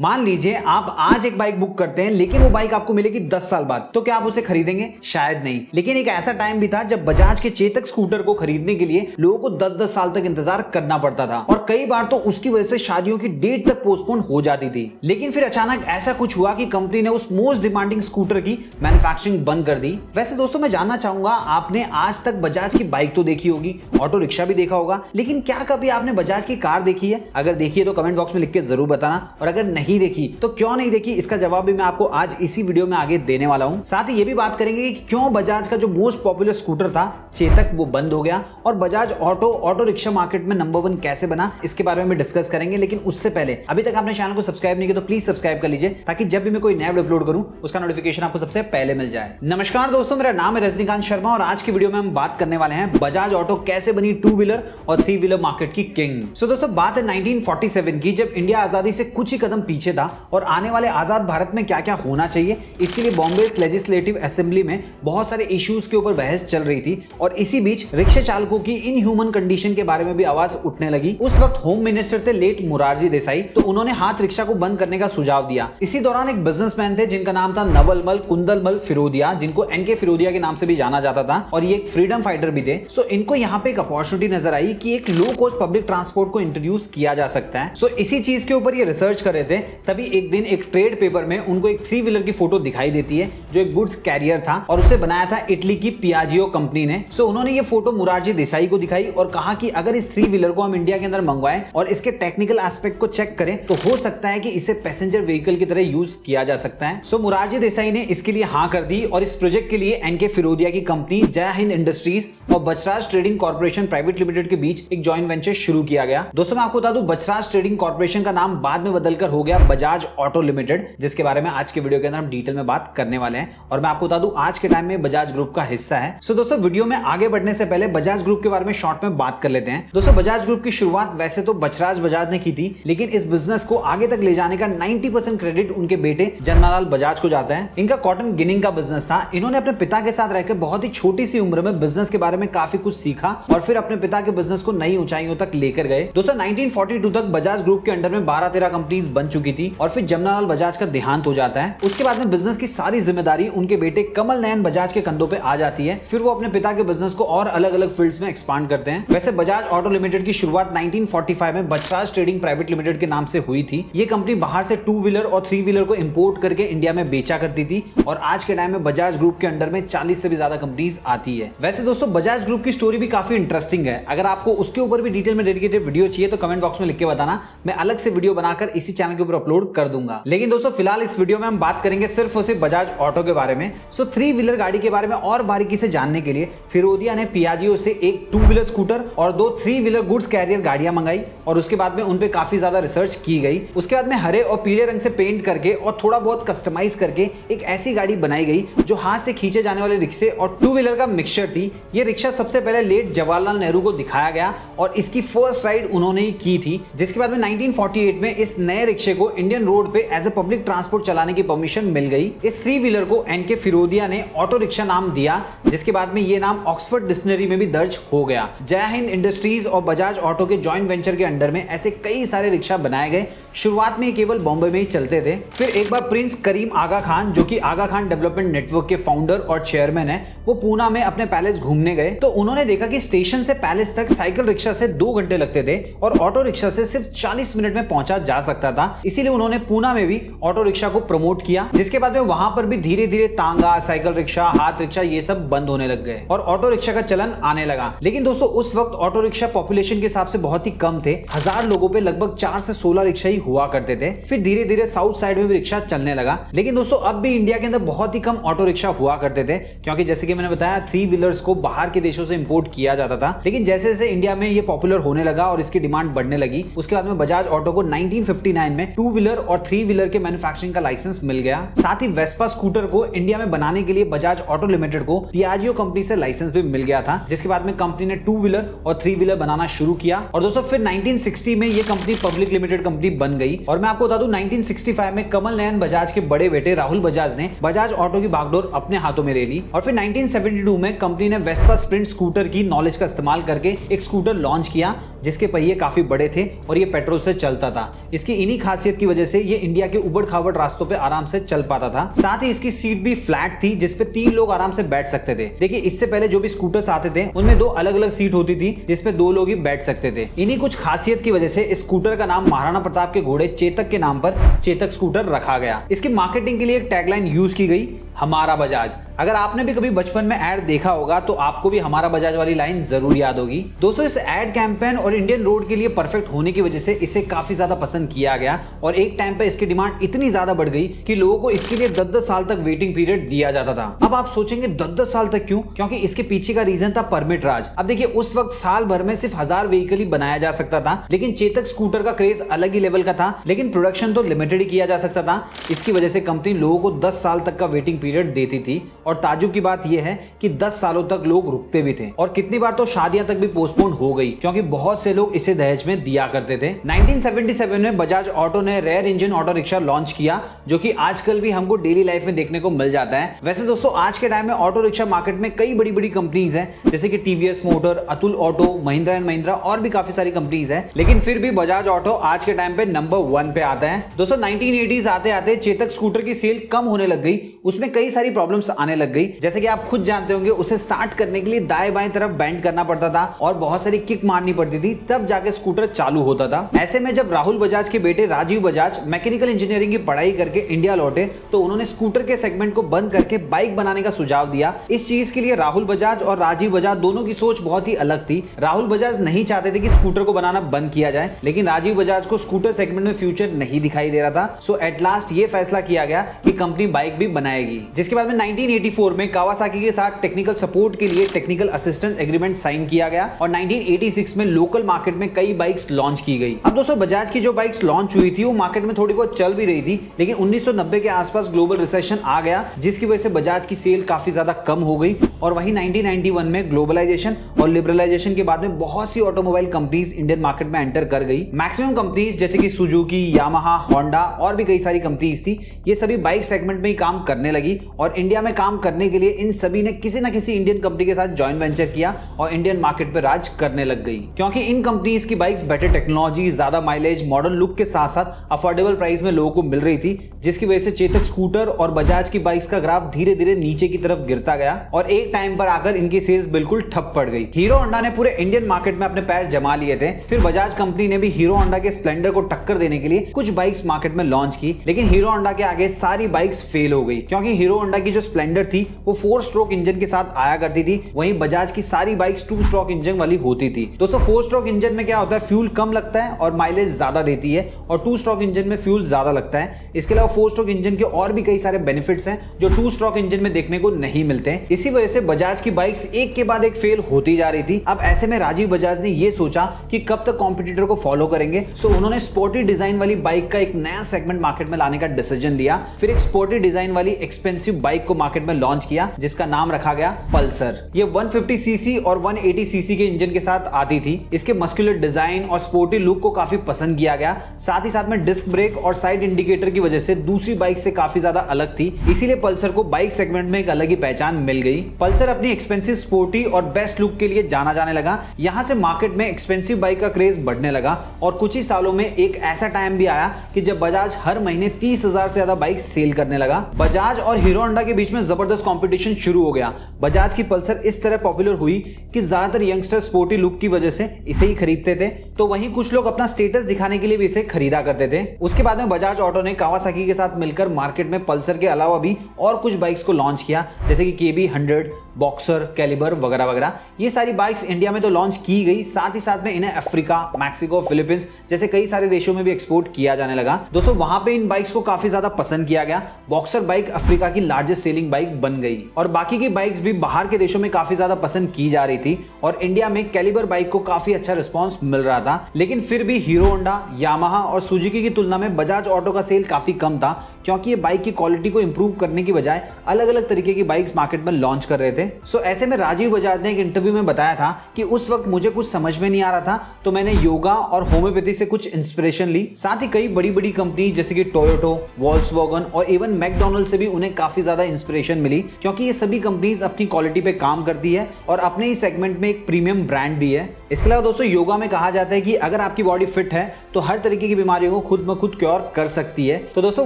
मान लीजिए आप आज एक बाइक बुक करते हैं लेकिन वो बाइक आपको मिलेगी 10 साल बाद, तो क्या आप उसे खरीदेंगे? शायद नहीं। लेकिन एक ऐसा टाइम भी था जब बजाज के चेतक स्कूटर को खरीदने के लिए लोगों को 10-10 साल तक इंतजार करना पड़ता था और कई बार तो उसकी वजह से शादियों की डेट तक पोस्टपोन हो जाती थी। लेकिन फिर अचानक ऐसा कुछ हुआ कि कंपनी ने उस मोस्ट डिमांडिंग स्कूटर की मैन्युफैक्चरिंग बंद कर दी। वैसे दोस्तों मैं जानना चाहूंगा, आपने आज तक बजाज की बाइक तो देखी होगी, ऑटो रिक्शा भी देखा होगा, लेकिन क्या कभी आपने बजाज की कार देखी है? अगर देखी है तो कमेंट बॉक्स में लिख के जरूर बताना, और अगर नहीं देखी तो क्यों नहीं देखी, इसका जवाब भी मैं आपको आज इसी वीडियो में आगे देने वाला हूं। साथ ही ये भी बात करेंगे कि क्यों बजाज का जो मोस्ट पॉपुलर स्कूटर था चेतक वो बंद हो गया, और बजाज ऑटो रिक्शा मार्केट में नंबर 1 कैसे बना, इसके बारे में डिस्कस करेंगे। लेकिन उससे पहले अभी तक आपने चैनल को सब्सक्राइब नहीं किया तो प्लीज सब्सक्राइब कर लीजिए, ताकि जब भी मैं कोई नया वीडियो अपलोड करूं उसका नोटिफिकेशन आपको सबसे पहले मिल जाए। नमस्कार दोस्तों, मेरा नाम है रजनीकांत शर्मा और आज की वीडियो में हम बात करने वाले हैं बजाज ऑटो कैसे बनी 2 व्हीलर और 3 व्हीलर मार्केट की किंग। सो दोस्तों बात है 1947 की, जब इंडिया आजादी से कुछ ही कदम पीछे था और आने वाले आजाद भारत में क्या क्या होना चाहिए इसके लिए बॉम्बे लेजिस्लेटिव असेंबली में बहुत सारे इश्यूज के ऊपर बहस चल रही थी। और इसी बीच रिक्शा चालकों की इनह्यूमन कंडीशन के बारे में भी आवाज उठने लगी। उस वक्त होम मिनिस्टर थे लेट मोरारजी देसाई, तो उन्होंने हाथ रिक्शा को बंद करने का सुझाव दिया। इसी दौरान एक बिजनेसमैन थे जिनका नाम था नवलमल कुंदलमल फिरोदिया, जिनको एनके फिरोदिया के नाम से भी जाना जाता था, और ये एक फ्रीडम फाइटर भी थे। सो इनको यहाँ पे एक अपॉर्चुनिटी नजर आई कि एक लो कॉस्ट पब्लिक ट्रांसपोर्ट को इंट्रोड्यूस किया जा सकता है। सो इसी चीज के ऊपर ये रिसर्च कर रहे थे, तभी एक दिन एक ट्रेड पेपर में उनको एक 3 व्हीलर की फोटो दिखाई देती है जो एक गुड्स कैरियर था, और उसे बनाया था इटली की पियाजियो कंपनी ने। सो उन्होंने ये फोटो मोरारजी देसाई को दिखाई और कहा कि अगर इस 3 व्हीलर को हम इंडिया के अंदर मंगवाएं और इसके टेक्निकल एस्पेक्ट को चेक करें तो हो सकता है कि इसे पैसेंजर व्हीकल की तरह यूज किया जा सकता है। सो मोरारजी देसाई ने इसके लिए हाँ कर दी और इस प्रोजेक्ट के लिए एनके फिरोदिया की कंपनी जय हिंद इंडस्ट्रीज और बजराज ट्रेडिंग कॉर्पोरेशन प्राइवेट लिमिटेड के बीच एक जॉइंट वेंचर शुरू किया गया। दोस्तों मैं आपको बता दूं, बजराज ट्रेडिंग कॉर्पोरेशन का नाम बाद में बदलकर हो गया बजाज ऑटो लिमिटेड, जिसके बारे में आज के वीडियो के अंदर हम डिटेल में बात करने वाले हैं। और मैं आपको बता दूं आज के टाइम में बजाज ग्रुप का हिस्सा है। सो दोस्तों वीडियो में आगे बढ़ने से पहले बजाज ग्रुप के बारे में शॉर्ट में बात कर लेते हैं। दोस्तों बजाज ग्रुप की शुरुआत वैसे तो बजराज बजाज ने की थी, लेकिन इस बिजनेस को आगे तक ले जाने का 90% क्रेडिट उनके बेटे जन्नालाल बजाज को जाता है। इनका कॉटन गिनिंग का बिजनेस था। इन्होंने अपने पिता के साथ रहकर बहुत ही छोटी सी उम्र में बिजनेस के बारे में काफी कुछ सीखा और फिर अपने पिता के बिजनेस को नई ऊंचाइयों तक लेकर गए। दोस्तों 1942 तक बजाज ग्रुप के अंडर में 12-13 कंपनीज बन चुकी थी और फिर जमनालाल बजाज का देहांत हो जाता है। उसके बाद में बिजनेस की सारी जिम्मेदारी उनके बेटे कमल नयन बजाज के कंधों पे आ जाती है। फिर वो अपने पिता के बिजनेस को और अलग अलग फील्ड्स में एक्सपांड करते हैं। वैसे बजाज ऑटो लिमिटेड की शुरुआत 1945 में बजराज ट्रेडिंग प्राइवेट लिमिटेड के नाम से हुई थी। ये कंपनी बाहर से 2 व्हीलर और 3 व्हीलर को इंपोर्ट करके इंडिया में बेचा करती थी और आज के टाइम में बजाज ग्रुप के अंडर में 40 से भी ज्यादा कंपनीज आती है। वैसे दोस्तों बजाज ग्रुप की स्टोरी भी काफी इंटरेस्टिंग है। अगर आपको उसके ऊपर भी डिटेल में डेडिकेटेड वीडियो चाहिए तो कमेंट बॉक्स में लिख के बताना, मैं अलग से वीडियो बनाकर इसी चैनल के ऊपर अपलोड कर दूंगा। लेकिन दोस्तों फिलहाल इस वीडियो में हम बात करेंगे सिर्फ और सिर्फ बजाज ऑटो के बारे में। सो 3 व्हीलर गाड़ी के बारे में और बारीकी से जानने के लिए फिरोदिया ने पियाजियो से एक 2 व्हीलर स्कूटर और 2 3 व्हीलर गुड्स कैरियर गाड़ियां मंगाई और उसके बाद में उन पे काफी ज्यादा रिसर्च की गई। उसके बाद में हरे और पीले रंग से पेंट करके और थोड़ा बहुत कस्टमाइज करके एक ऐसी गाड़ी बनाई गई जो हाथ से खींचे जाने वाले रिक्शे और 2 व्हीलर का मिक्सचर थी। ये रिक्शा सबसे पहले लेट जवाहरलाल नेहरू को दिखाया गया और इसकी फर्स्ट राइड उन्होंने ही की थी। जिसके बाद में 1948 में इस नए रिक्शे को इंडियन रोड पे एज ए पब्लिक ट्रांसपोर्ट चलाने की परमिशन मिल गई। इस 3 व्हीलर को एनके फिरोदिया ने ऑटो रिक्शा नाम दिया, जिसके बाद में ये नाम ऑक्सफोर्ड डिक्शनरी में भी दर्ज हो गया। जय हिंद इंडस्ट्रीज और बजाज ऑटो के जॉइंट वेंचर के अंडर में ऐसे कई सारे रिक्शा बनाए गए। शुरुआत में केवल बॉम्बे में ही चलते थे। फिर एक बार प्रिंस करीम आगा खान, जो कि आगा खान डेवलपमेंट नेटवर्क के फाउंडर और चेयरमैन है, वो पूना में अपने पैलेस घूमने गए तो उन्होंने देखा कि स्टेशन से पैलेस तक साइकिल रिक्शा से 2 घंटे लगते थे और ऑटो रिक्शा से सिर्फ 40 मिनट में पहुंचा जा सकता था। इसीलिए उन्होंने पूना में भी ऑटो रिक्शा को प्रमोट किया, जिसके बाद में वहां पर भी धीरे धीरे तांगा, साइकिल रिक्शा, हाथ रिक्शा ये सब बंद होने लग गए और ऑटो रिक्शा का चलन आने लगा। लेकिन दोस्तों उस वक्त ऑटो रिक्शा पॉपुलेशन के हिसाब से बहुत ही कम थे। 1000 लोगों पे लगभग 4 से 16 रिक्शा ही हुआ करते थे। फिर धीरे धीरे साउथ साइड में भी रिक्शा चलने लगा। लेकिन दोस्तों अब भी इंडिया के अंदर बहुत ही कम ऑटो रिक्शा हुआ करते थे, क्योंकि जैसे कि मैंने बताया 3 व्हीलर्स को बाहर के देशों से इंपोर्ट किया जाता था। लेकिन जैसे जैसे इंडिया में ये पॉपुलर होने लगा और इसकी डिमांड बढ़ने लगी, उसके बाद में बजाज ऑटो को 1959 में 2 व्हीलर और 3 व्हीलर के मैन्युफैक्चरिंग का लाइसेंस मिल गया। साथ ही वेस्पा स्कूटर को इंडिया में बनाने के लिए बजाज ऑटो लिमिटेड को पियाजियो कंपनी से लाइसेंस भी मिल गया था, जिसके बाद में कंपनी ने 2 व्हीलर और 3 व्हीलर बनाना शुरू किया। और दोस्तों फिर 1960 में ये कंपनी पब्लिक लिमिटेड कंपनी बन गई। और मैं आपको बता दूं 1965 में कमल नयन बजाज के बड़े बेटे राहुल बजाज ने बजाज ऑटो की बागडोर अपने हाथों में ले ली। और फिर 1972 में कंपनी ने वेस्पा स्प्रिंट स्कूटर की नॉलेज का इस्तेमाल करके एक स्कूटर लॉन्च किया, जिसके पहिए काफी बड़े थे और ये पेट्रोल से चलता था। इसकी इन्हीं खासियत खासियत की वजह से ये इंडिया के उबड़ खाबड़ रास्तों पे आराम से चल पाता था। साथ ही इसकी सीट भी फ्लैट थी जिसपे 3 लोग आराम से बैठ सकते थे। देखिए इससे पहले जो भी स्कूटर्स आते थे उनमें 2 अलग अलग सीट होती थी जिसपे 2 लोग ही बैठ सकते थे। इन्हीं कुछ खासियत की वजह से इस स्कूटर का नाम महाराणा प्रताप के घोड़े चेतक के नाम पर चेतक स्कूटर रखा गया। इसकी मार्केटिंग के लिए एक टैगलाइन यूज की गई, हमारा बजाज। अगर आपने भी कभी बचपन में ऐड देखा होगा तो आपको भी हमारा बजाज वाली लाइन जरूर याद होगी। दोस्तों इस ऐड कैंपेन और इंडियन रोड के लिए परफेक्ट होने की वजह से इसे काफी ज्यादा पसंद किया गया और एक टाइम पे इसकी डिमांड इतनी ज्यादा बढ़ गई कि लोगों को इसके लिए 10-10 साल तक वेटिंग पीरियड दिया जाता था। अब आप सोचेंगे 10-10 साल तक क्यों? क्योंकि इसके पीछे का रीजन था परमिट राज। अब देखिए उस वक्त साल भर में सिर्फ 1000 व्हीकल ही बनाया जा सकता था, लेकिन चेतक स्कूटर का क्रेज अलग ही लेवल का था, लेकिन प्रोडक्शन तो लिमिटेड ही किया जा सकता था। इसकी वजह से कंपनी लोगों को 10 साल तक का वेटिंग पीरियड देती थी और ताजुब की बात यह है कि 10 सालों तक लोग रुकते भी थे और कितनी बार तो शादियां तक भी पोस्टपोन हो गई क्योंकि बहुत से लोग इसे दहेज में दिया करते थे। 1977 में बजाज ऑटो ने rear engine auto rickshaw launch किया जो कि आजकल भी हमको डेली लाइफ में देखने को मिल जाता है। वैसे दोस्तों आज के टाइम में ऑटो रिक्शा मार्केट में कई बड़ी बड़ी कंपनीज हैं जैसे कि TVS motor, Atul auto, Mahindra and Mahindra और भी काफी सारी कंपनीज हैं, लेकिन फिर भी बजाज ऑटो आज के टाइम पे नंबर 1 पे आता है। दोस्तों 1980s आते आते चेतक स्कूटर की सेल कम होने लग गई, उसमें कई सारी प्रॉब्लम्स आने लग गई। जैसे कि आप खुद जानते होंगे उसे स्टार्ट करने के लिए दाएं बाएं तरफ बैंड करना पड़ता था और बहुत सारी किक मारनी पड़ती थी, तब जाके स्कूटर चालू होता था। ऐसे में जब राहुल बजाज के बेटे राजीव बजाज मैकेनिकल इंजीनियरिंग की पढ़ाई करके इंडिया लौटे तो उन्होंने स्कूटर के सेगमेंट को बंद करके बाइक बनाने का सुझाव दिया। इस चीज के लिए राहुल बजाज और राजीव बजाज दोनों की सोच बहुत ही अलग थी। राहुल बजाज नहीं चाहते थे कि स्कूटर को बनाना बंद किया जाए, लेकिन राजीव बजाज को स्कूटर सेगमेंट में फ्यूचर नहीं दिखाई दे रहा था। सो एट लास्ट ये फैसला किया गया कि कंपनी बाइक भी बनाएगी, जिसके बाद में 1984 में कावासाकी के साथ टेक्निकल सपोर्ट के लिए टेक्निकल असिस्टेंट एग्रीमेंट साइन किया गया और 1986 में लोकल मार्केट में कई बाइक्स लॉन्च की गई। अब दोस्तों बजाज की जो बाइक्स लॉन्च हुई थी वो मार्केट में थोड़ी बहुत चल भी रही थी, लेकिन 1990 के आसपास ग्लोबल रिसेशन आ गया जिसकी वजह से बजाज की सेल काफी ज्यादा कम हो गई और वहीं 1991 में ग्लोबलाइजेशन और लिबरलाइजेशन के बाद में बहुत सी ऑटोमोबाइल कंपनीज इंडियन मार्केट में एंटर कर गई। मैक्सिमम कंपनीज जैसे कि सुजुकी, यामाहा, होंडा और भी कई सारी कंपनीज थी, ये सभी बाइक सेगमेंट में ही काम करने लगी और इंडिया में काम करने के लिए इन सभी ने किसी न किसी इंडियन कंपनी के साथ जॉइंट वेंचर किया और इंडियन मार्केट पे राज करने लग गई, क्योंकि इन कंपनीज की बाइक्स बेटर टेक्नोलॉजी, ज्यादा माइलेज, मॉडर्न लुक के साथ साथ अफोर्डेबल प्राइस में लोगों को मिल रही थी, जिसकी वजह से चेतक स्कूटर और बजाज की बाइक्स का ग्राफ धीरे धीरे नीचे की तरफ गिरता गया और एक टाइम पर आकर इनकी सेल्स बिल्कुल ठप पड़ गई। हीरो होंडा ने पूरे इंडियन मार्केट में अपने पैर जमा लिए थे। फिर बजाज कंपनी ने भी हीरो होंडा के स्प्लेंडर को टक्कर देने के लिए कुछ बाइक्स मार्केट में लॉन्च की, लेकिन हीरो होंडा के आगे सारी बाइक्स फेल हो गई, क्योंकि हीरो होंडा की जो स्प्लेंडर थी वो 4 स्ट्रोक इंजन के साथ आया करती थी, वहीं बजाज की सारी बाइक्स 2 स्ट्रोक इंजन वाली होती थी। दोस्तों 4 स्ट्रोक इंजन में क्या होता है, फ्यूल कम लगता है और माइलेज ज्यादा देती है और 2 स्ट्रोक इंजन में फ्यूल ज्यादा लगता है। इसके अलावा 4 स्ट्रोक इंजन के और भी कई सारे बेनिफिट्स हैं जो 2 स्ट्रोक इंजन में देखने को नहीं मिलते हैं। इसी वजह से बजाज की बाइक्स एक के बाद एक फेल होती जा रही थी। अब ऐसे में राजीव बजाज ने यह सोचा कि कब तक कॉम्पिटिटर को फॉलो करेंगे, सो उन्होंने स्पोर्टी डिजाइन वाली बाइक का एक नया सेगमेंट मार्केट में लाने का डिसीजन लिया। फिर एक स्पोर्टी डिजाइन वाली एक्सपेंसिव बाइक को मार्केट में लॉन्च किया जिसका नाम रखा गया पल्सर। ये 150 सीसी और 180 सीसी के इंजन के साथ आती थी। इसके मस्कुलर डिजाइन और स्पोर्टी लुक को काफी पसंद किया गया, साथ ही साथ में डिस्क ब्रेक और साइड इंडिकेटर की वजह से दूसरी बाइक से काफी ज्यादा अलग थी, इसीलिए पल्सर को बाइक सेगमेंट में एक अलग ही पहचान मिल गई। पल्सर अपनी एक्सपेंसिव, स्पोर्टी और बेस्ट लुक के लिए जाना जाने लगा। यहां से मार्केट में एक्सपेंसिव बाइक का क्रेज बढ़ने लगा और कुछ ही सालों में एक ऐसा टाइम भी आया कि जब बजाज हर महीने 30,000 से ज्यादा बाइक सेल करने लगा। बजाज और हीरो होंडा के बीच में जबरदस्त कंपटीशन शुरू हो गया। बजाज की पल्सर इस तरह पॉपुलर हुई कि ज्यादातर यंगस्टर स्पोर्टी लुक की वजह से इसे ही खरीदते थे, तो वहीं कुछ लोग अपना स्टेटस दिखाने के लिए भी इसे खरीदा करते थे। उसके बाद में बजाज ऑटो ने कावासाकी के साथ मिलकर मार्केट में पल्सर के अलावा भी और कुछ बाइक्स को लॉन्च किया, जैसे कि KB 100, बॉक्सर, कैलिबर वगैरह वगैरह। ये सारी बाइक्स इंडिया में तो लॉन्च की गई, साथ ही साथ में इन्हें अफ्रीका, मैक्सिको, फिलीपींस जैसे कई सारे देशों में भी एक्सपोर्ट किया जाने लगा। दोस्तों वहां पे इन बाइक्स को काफी ज्यादा पसंद किया गया। बॉक्सर बाइक अफ्रीका की लार्जेस्ट सेलिंग बाइक बन गई और बाकी की बाइक्स भी बाहर के देशों में काफी ज्यादा पसंद की जा रही थी और इंडिया में कैलिबर बाइक को काफी अच्छा रिस्पॉन्स मिल रहा था। लेकिन फिर भी हीरो होंडा, यामाहा और सुजुकी की तुलना में बजाज ऑटो का सेल काफी कम था, क्योंकि ये बाइक की क्वालिटी को इंप्रूव करने की बजाय अलग अलग तरीके की बाइक्स मार्केट में लॉन्च कर रहे थे। सो ऐसे में राजीव बजाज ने एक इंटरव्यू में बताया था कि उस वक्त मुझे कुछ समझ में नहीं आ रहा था, तो मैंने योगा और होम्योपैथी से कुछ इंस्पिरेशन ली। साथ ही कई बड़ी बड़ी कंपनी जैसे कि टोयोटो, वॉल्क्सवैगन और इवन मैकडॉनल्ड से भी उन्हें काफी ज्यादा इंस्पिरेशन मिली, क्योंकि ये सभी कंपनीज अपनी क्वालिटी पे काम करती है और अपने ही सेगमेंट में एक प्रीमियम ब्रांड भी है। इसके अलावा दोस्तों योगा में कहा जाता है कि अगर आपकी बॉडी फिट है तो हर तरीके की बीमारियों को खुद ब खुद क्योर कर सकती है। तो दोस्तों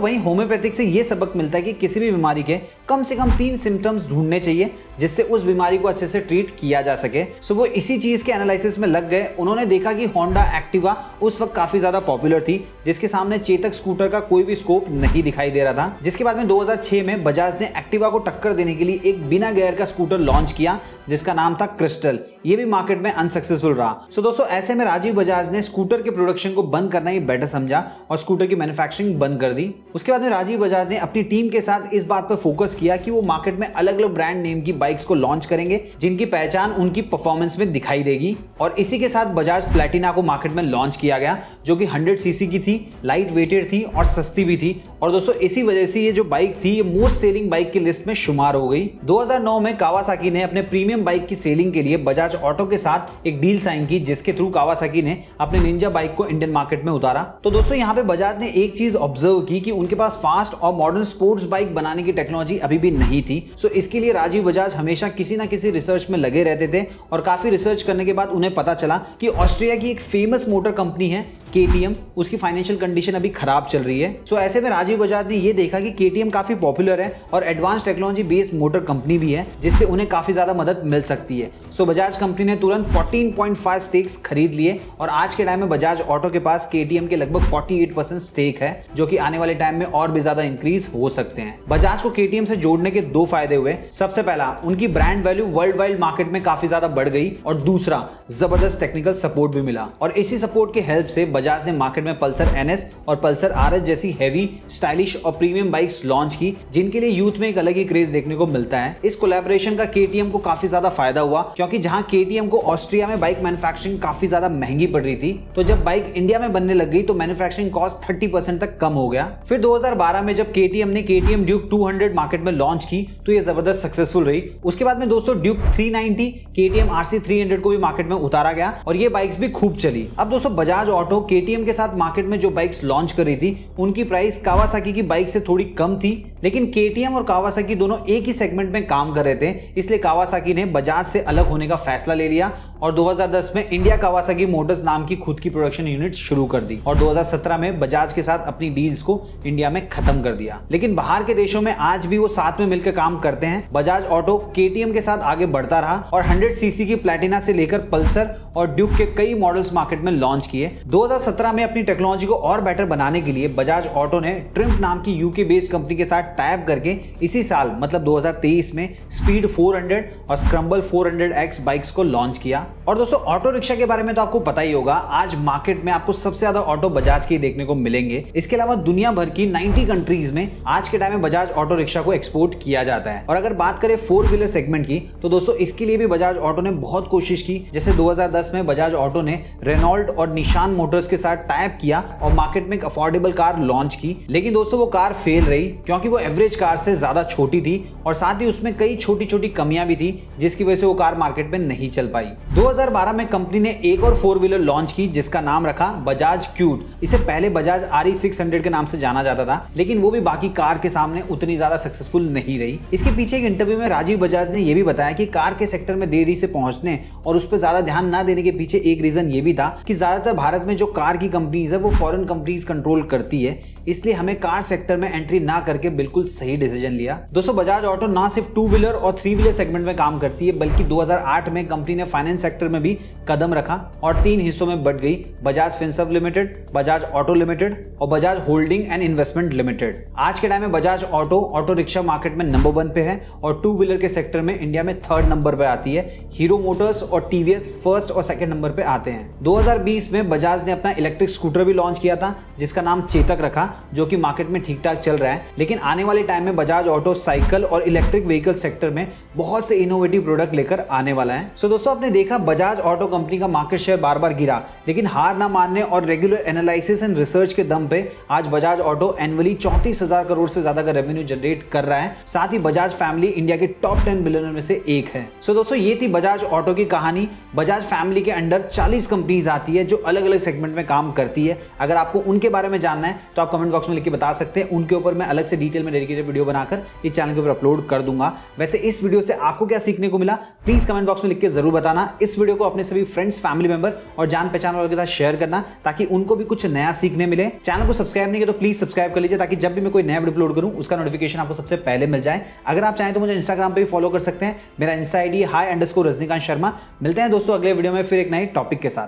वहीं होम्योपैथिक से ये सबक मिलता है कि किसी भी बीमारी के कम से कम 3 सिम्टम्स ढूंढने चाहिए जिससे उस बीमारी को अच्छे से ट्रीट किया जा सके। सो वो इसी चीज के एनालिसिस में लग गए। उन्होंने देखा कि होंडा एक्टिवा उस वक्त काफी ज्यादा पॉपुलर थी, जिसके सामने चेतक स्कूटर का कोई भी स्कोप नहीं दिखाई दे रहा था। जिसके बाद में 2006 में बजाज ने एक्टिवा को टक्कर देने के लिए एक बिना गियर का स्कूटर लॉन्च किया जिसका नाम था क्रिस्टल। ये भी मार्केट में अनसक्सेसफुल रहा। सो दोस्तों ऐसे में राजीव बजाज ने स्कूटर के प्रोडक्शन को बंद करना ही बेटर समझा और स्कूटर की मैन्युफैक्चरिंग बंद कर दी। उसके बाद में राजीव बजाज ने अपनी टीम के साथ इस बात पर फोकस किया कि वो मार्केट में अलग अलग ब्रांड नेम की बाइक्स को लॉन्च करेंगे जिनकी पहचान उनकी परफॉर्मेंस में दिखाई देगी। और इसी के साथ बजाज प्लैटिना को मार्केट में लॉन्च किया गया जो कि 100 सीसी की थी, लाइट वेटेड थी और सस्ती भी थी। और दोस्तों इसी वजह से ये जो बाइक थी ये मोस्ट सेलिंग बाइक की लिस्ट में शुमार हो गई। 2009 में कावासाकी ने अपने प्रीमियम बाइक की सेलिंग के लिए बजाज ऑटो के साथ एक डील साइन की जिसके थ्रू कावासाकी ने अपने निंजा बाइक को इंडियन मार्केट में उतारा। तो दोस्तों यहाँ पे बजाज ने एक चीज ऑब्जर्व की कि उनके पास फास्ट और मॉडर्न स्पोर्ट्स बाइक बनाने की टेक्नोलॉजी अभी भी नहीं थी। सो इसके लिए राजीव बजाज हमेशा किसी ना किसी रिसर्च में लगे रहते थे और काफी रिसर्च करने के बाद उन्हें पता चला कि ऑस्ट्रिया की एक फेमस मोटर कंपनी है KTM, उसकी फाइनेंशियल कंडीशन अभी खराब चल रही है। सो ऐसे में राजीव बजाज ने ये देखा कि KTM काफी पॉपुलर है और advance technology based motor company भी है जिससे उन्हें काफी ज्यादा मदद मिल सकती है। सो बजाज कंपनी ने तुरंत 14.5 स्टेक्स खरीद लिए और आज के टाइम में बजाज ऑटो के पास KTM के लगभग 48% स्टेक है जो कि आने वाले टाइम में और भी ज्यादा इंक्रीज हो सकते हैं। बजाज को KTM से जोड़ने के 2 फायदे हुए। सबसे पहला, उनकी brand value world wide market में काफी ज्यादा बढ़ गई और दूसरा, जबरदस्त टेक्निकल सपोर्ट भी मिला। और इसी सपोर्ट की हेल्प से बजाज ने मार्केट में पल्सर NS और पल्सर RS जैसी हैवी, स्टाइलिश और प्रीमियम बाइक्स लॉन्च की जिनके लिए यूथ में एक अलग ही क्रेज देखने को मिलता है। इस कोलैबोरेशन का KTM को काफी ज्यादा फायदा हुआ क्योंकि जहां KTM को ऑस्ट्रिया में बाइक मैन्युफैक्चरिंग काफी ज्यादा महंगी पड़ रही थी, तो जब बाइक इंडिया में बनने लग गई तो मैन्युफैक्चरिंग कॉस्ट 30% तक कम हो गया। फिर 2012 में जब KTM ने KTM ड्यूक 200 मार्केट में लॉन्च की तो ये जबरदस्त सक्सेसफुल रही। उसके बाद में दोस्तों ड्यूक 390, KTM RC 300 को भी मार्केट में उतारा गया और ये बाइक्स भी खूब चली। अब दोस्तों बजाज ऑटो KTM के साथ मार्केट में जो बाइक्स लॉन्च कर रही थी उनकी प्राइस कावासाकी की बाइक से थोड़ी कम थी, लेकिन KTM और कावासाकी दोनों एक ही सेगमेंट में काम कर रहे थे, इसलिए कावासाकी ने बजाज से अलग होने का फैसला ले लिया और 2010 में इंडिया कावासाकी मोटर्स नाम की खुद की प्रोडक्शन यूनिट शुरू कर दी और 2017 में बजाज के साथ अपनी डील्स को इंडिया में खत्म कर दिया। लेकिन बाहर के देशों में आज भी वो साथ में मिलकर काम करते हैं। बजाज ऑटो KTM के साथ आगे बढ़ता रहा और 100 सीसी की प्लैटिना से लेकर पल्सर और ड्यूक के कई मॉडल्स मार्केट में लॉन्च किए। 2017 में अपनी टेक्नोलॉजी को और बेटर बनाने के लिए बजाज ऑटो ने ट्रिम्प नाम की UK बेस्ड कंपनी के साथ टाइप करके इसी साल मतलब 2023 में स्पीड 400 और स्क्रम्बल 400X बाइक्स को लॉन्च किया। और दोस्तों ऑटो रिक्शा के बारे में तो आपको पता ही होगा, आज मार्केट में आपको सबसे ज्यादा ऑटो बजाज के देखने को मिलेंगे। इसके अलावा दुनिया भर की 90 कंट्रीज में आज के टाइम में बजाज ऑटो रिक्शा को एक्सपोर्ट किया जाता है। और अगर बात करें 4 व्हीलर सेगमेंट की तो दोस्तों इसके लिए भी बजाज ऑटो ने बहुत कोशिश की। जैसे 2010 में बजाज ऑटो ने रेनॉल्ट और निशान मोटर्स के साथ टाइप किया और मार्केट में एक अफोर्डेबल कार लॉन्च की, लेकिन दोस्तों वो कार फेल रही क्योंकि वो एवरेज कार से ज्यादा छोटी थी और साथ ही उसमें कई छोटी छोटी कमियां भी थी जिसकी वजह से वो कार मार्केट में नहीं चल पाई। 2012 में कंपनी ने एक और 4 व्हीलर लॉन्च की जिसका नाम रखा बजाज क्यूट। इसे पहले बजाज RE 600 के नाम से जाना जाता था, लेकिन वो भी बाकी कार के सामने उतनी ज्यादा सक्सेसफुल नहीं रही। इसके पीछे एक इंटरव्यू में राजीव बजाज ने यह भी बताया कि कार के सेक्टर में देरी से पहुंचने और उस पर ज्यादा ध्यान न देने के पीछे एक रीजन ये भी था कि ज्यादातर भारत में जो कार की कंपनीज है वो फॉरेन कंपनीज कंट्रोल करती है, इसलिए हमें कार सेक्टर में एंट्री ना करके बिल्कुल सही डिसीजन लिया। दोस्तों बजाज ऑटो ना सिर्फ 2 व्हीलर और 3 व्हीलर सेगमेंट में काम करती है बल्कि 2008 में कंपनी ने फाइनेंस सेक्टर में भी कदम रखा और 3 हिस्सों में बढ़ गई, Bajaj Finserv limited, Bajaj auto limited और Bajaj holding and investment limited. आज के टाइम में बजाज ऑटो रिक्शा मार्केट में नंबर 1 पे है और 2 व्हीलर के सेक्टर में इंडिया में 3rd नंबर पे आती है। हीरो मोटर्स और TVS 1st और 2nd नंबर पे आते हैं। 2020 में बजाज ने अपना इलेक्ट्रिक स्कूटर भी लॉन्च किया था जिसका नाम चेतक रखा, जो कि मार्केट में ठीक ठाक चल रहा है। लेकिन आने वाले टाइम में बजाज ऑटो साइकिल और इलेक्ट्रिक व्हीकल सेक्टर में बहुत से इनोवेटिव प्रोडक्ट लेकर आने वाला है। सो दोस्तों आपने देखा बजाज ऑटो कंपनी का मार्केट शेयर बार बार गिरा, लेकिन हार ना मानने और रेगुलर एनालिसिस एंड रिसर्च के दम पे आज बजाज ऑटो एनुअली 34,000 करोड़ से ज्यादा का रेवेन्यू जनरेट कर रहा है। साथ ही बजाज फैमिली इंडिया के टॉप टॉप 10 बिलियनर में से एक है। सो दोस्तों ये थी बजाज ऑटो की कहानी। बजाज फैमिली के अंडर 40 कंपनीज आती है जो अलग अलग सेगमेंट में काम करती है। अगर आपको उनके बारे में जानना है तो आप कमेंट बॉक्स में लिख के बता सकते हैं। उनके ऊपर मैं अलग से डिटेल में डेडिकेटेड वीडियो बनाकर इस चैनल के ऊपर अपलोड कर दूंगा। वैसे इस वीडियो से आपको क्या सीखने को मिला प्लीज कमेंट बॉक्स में लिख के जरूर बताना। इस वीडियो को अपने सभी फ्रेंड्स, फैमिली मेंबर और जान पहचान वालों के साथ शेयर करना ताकि उनको भी कुछ नया सीखने मिले। चैनल को सब्सक्राइब नहीं किया तो प्लीज सब्सक्राइब कर लीजिए ताकि जब भी मैं कोई नया वीडियो अपलोड करूं उसका नोटिफिकेशन आपको सबसे पहले मिल जाए। अगर आप चाहें तो मुझे इंस्टाग्राम पे भी फॉलो कर सकते हैं। मेरा इंस्टा आईडी hi_रजनीकांत शर्मा। मिलते हैं दोस्तों अगले वीडियो में फिर एक नए टॉपिक के साथ।